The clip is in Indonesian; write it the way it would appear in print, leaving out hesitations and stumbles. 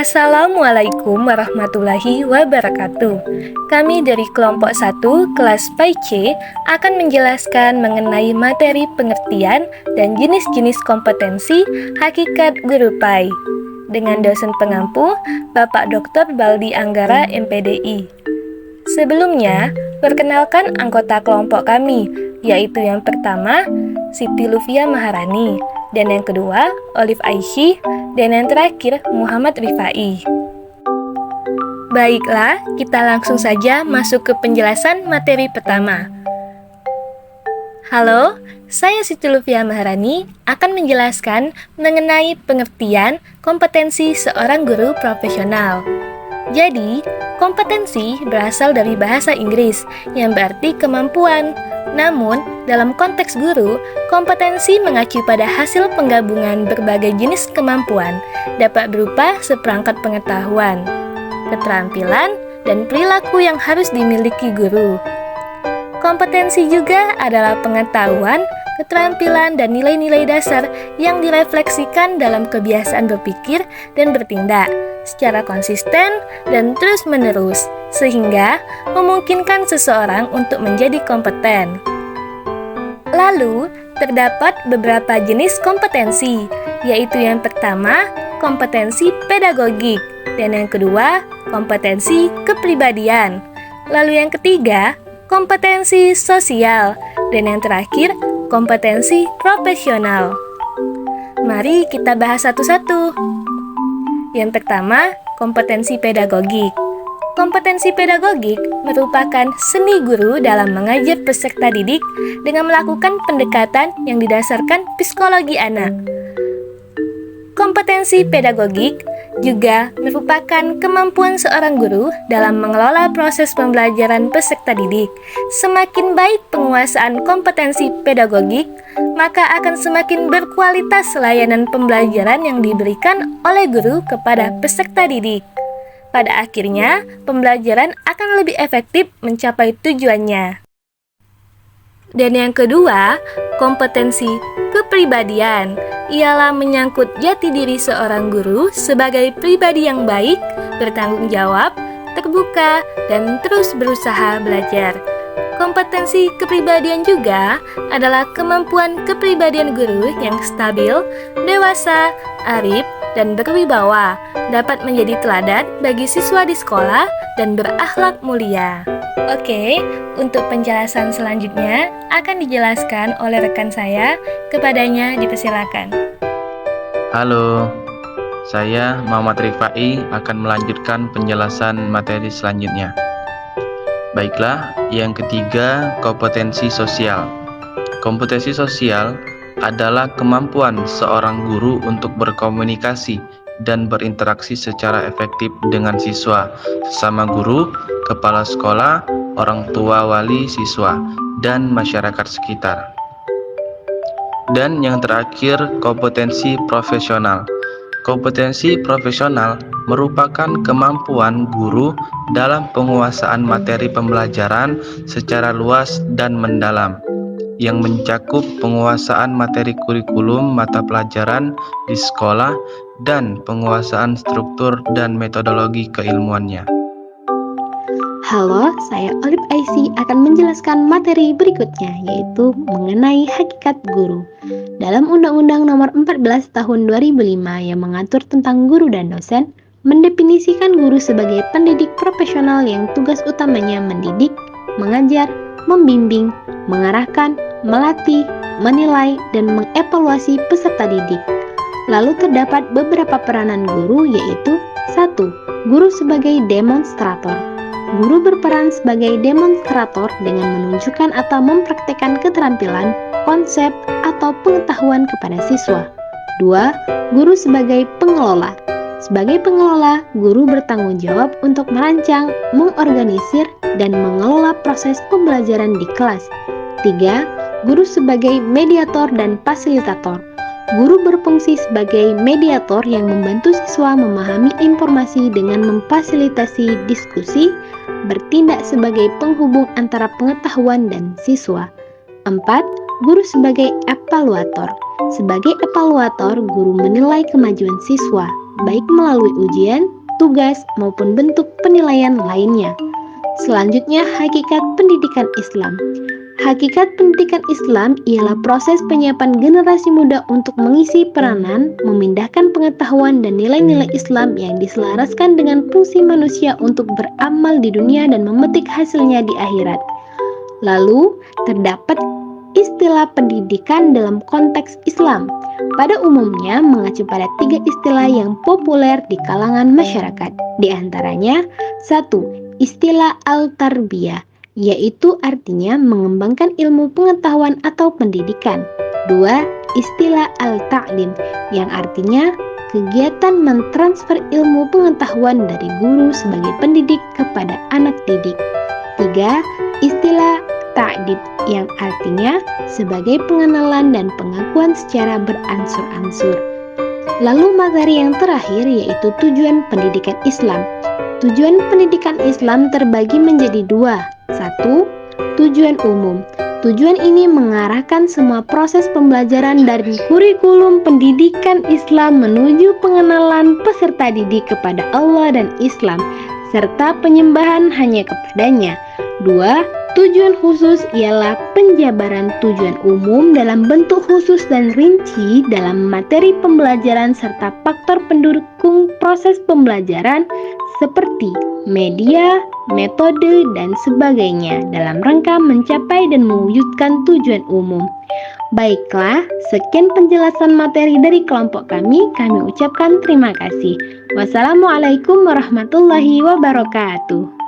Assalamualaikum warahmatullahi wabarakatuh. Kami dari kelompok 1 kelas PAI C akan menjelaskan mengenai materi pengertian dan jenis-jenis kompetensi hakikat guru PAI dengan dosen pengampu Bapak Dr. Baldi Anggara MPDI. Sebelumnya, perkenalkan anggota kelompok kami, yaitu yang pertama Siti Lufia Maharani, dan yang kedua Olive Aisyah, dan yang terakhir Muhammad Rifai. Baiklah, kita langsung saja masuk ke penjelasan materi pertama. Halo, saya Siti Lufia Maharani akan menjelaskan mengenai pengertian kompetensi seorang guru profesional. Jadi, kompetensi berasal dari bahasa Inggris yang berarti kemampuan. Namun, dalam konteks guru, kompetensi mengacu pada hasil penggabungan berbagai jenis kemampuan, dapat berupa seperangkat pengetahuan, keterampilan, dan perilaku yang harus dimiliki guru. Kompetensi juga adalah pengetahuan, keterampilan, dan nilai-nilai dasar yang direfleksikan dalam kebiasaan berpikir dan bertindak secara konsisten dan terus-menerus, sehingga memungkinkan seseorang untuk menjadi kompeten. Lalu, terdapat beberapa jenis kompetensi, yaitu yang pertama, kompetensi pedagogik, dan yang kedua, kompetensi kepribadian. Lalu yang ketiga, kompetensi sosial, dan yang terakhir, kompetensi profesional. Mari kita bahas satu-satu. Yang pertama, kompetensi pedagogik. Kompetensi pedagogik merupakan seni guru dalam mengajar peserta didik dengan melakukan pendekatan yang didasarkan psikologi anak. Kompetensi pedagogik juga merupakan kemampuan seorang guru dalam mengelola proses pembelajaran peserta didik. Semakin baik penguasaan kompetensi pedagogik, maka akan semakin berkualitas layanan pembelajaran yang diberikan oleh guru kepada peserta didik. Pada akhirnya, pembelajaran akan lebih efektif mencapai tujuannya. Dan yang kedua, kompetensi kepribadian ialah menyangkut jati diri seorang guru sebagai pribadi yang baik, bertanggung jawab, terbuka, dan terus berusaha belajar. Kompetensi kepribadian juga adalah kemampuan kepribadian guru yang stabil, dewasa, arif, dan berwibawa, dapat menjadi teladan bagi siswa di sekolah dan berakhlak mulia. Oke, untuk penjelasan selanjutnya akan dijelaskan oleh rekan saya, kepadanya dipersilakan. Halo, saya Muhammad Rifai akan melanjutkan penjelasan materi selanjutnya. Baiklah, yang ketiga, kompetensi sosial. Kompetensi sosial adalah kemampuan seorang guru untuk berkomunikasi dan berinteraksi secara efektif dengan siswa, sesama guru, kepala sekolah, orang tua wali siswa, dan masyarakat sekitar. Dan yang terakhir, kompetensi profesional. Kompetensi profesional merupakan kemampuan guru dalam penguasaan materi pembelajaran secara luas dan mendalam, yang mencakup penguasaan materi kurikulum mata pelajaran di sekolah dan penguasaan struktur dan metodologi keilmuannya. Halo, saya Olive Aisyah akan menjelaskan materi berikutnya, yaitu mengenai hakikat guru. Dalam Undang-Undang Nomor 14 Tahun 2005 yang mengatur tentang guru dan dosen, mendefinisikan guru sebagai pendidik profesional yang tugas utamanya mendidik, mengajar, membimbing, mengarahkan, melatih, menilai, dan mengevaluasi peserta didik. Lalu terdapat beberapa peranan guru, yaitu 1. Guru sebagai demonstrator. Guru berperan sebagai demonstrator dengan menunjukkan atau mempraktekkan keterampilan, konsep, atau pengetahuan kepada siswa. 2. Guru sebagai pengelola. Sebagai pengelola, guru bertanggung jawab untuk merancang, mengorganisir, dan mengelola proses pembelajaran di kelas. 3. Guru sebagai mediator dan fasilitator. Guru berfungsi sebagai mediator yang membantu siswa memahami informasi dengan memfasilitasi diskusi, bertindak sebagai penghubung antara pengetahuan dan siswa. 4. Guru sebagai evaluator. Sebagai evaluator, guru menilai kemajuan siswa. baik melalui ujian, tugas, maupun bentuk penilaian lainnya. Selanjutnya, hakikat pendidikan Islam. Hakikat pendidikan Islam ialah proses penyiapan generasi muda untuk mengisi peranan, memindahkan pengetahuan dan nilai-nilai Islam yang diselaraskan dengan fungsi manusia untuk beramal di dunia dan memetik hasilnya di akhirat. Lalu, terdapat istilah pendidikan dalam konteks Islam. Pada umumnya mengacu pada 3 istilah yang populer di kalangan masyarakat. Di antaranya, 1. Istilah al-tarbiyah, yaitu artinya mengembangkan ilmu pengetahuan atau pendidikan. 2. Istilah al-ta'lim, yang artinya kegiatan mentransfer ilmu pengetahuan dari guru sebagai pendidik kepada anak didik. 3. Istilah ta'dib, yang artinya sebagai pengenalan dan pengakuan secara beransur-ansur. Lalu materi yang terakhir yaitu tujuan pendidikan Islam. Tujuan pendidikan Islam terbagi menjadi 2. 1. Tujuan umum. Tujuan ini mengarahkan semua proses pembelajaran dari kurikulum pendidikan Islam menuju pengenalan peserta didik kepada Allah dan Islam, serta penyembahan hanya kepadanya. 2. Tujuan khusus ialah penjabaran tujuan umum dalam bentuk khusus dan rinci dalam materi pembelajaran serta faktor pendukung proses pembelajaran seperti media, metode, dan sebagainya dalam rangka mencapai dan mewujudkan tujuan umum. Baiklah, sekian penjelasan materi dari kelompok kami ucapkan terima kasih. Wassalamualaikum warahmatullahi wabarakatuh.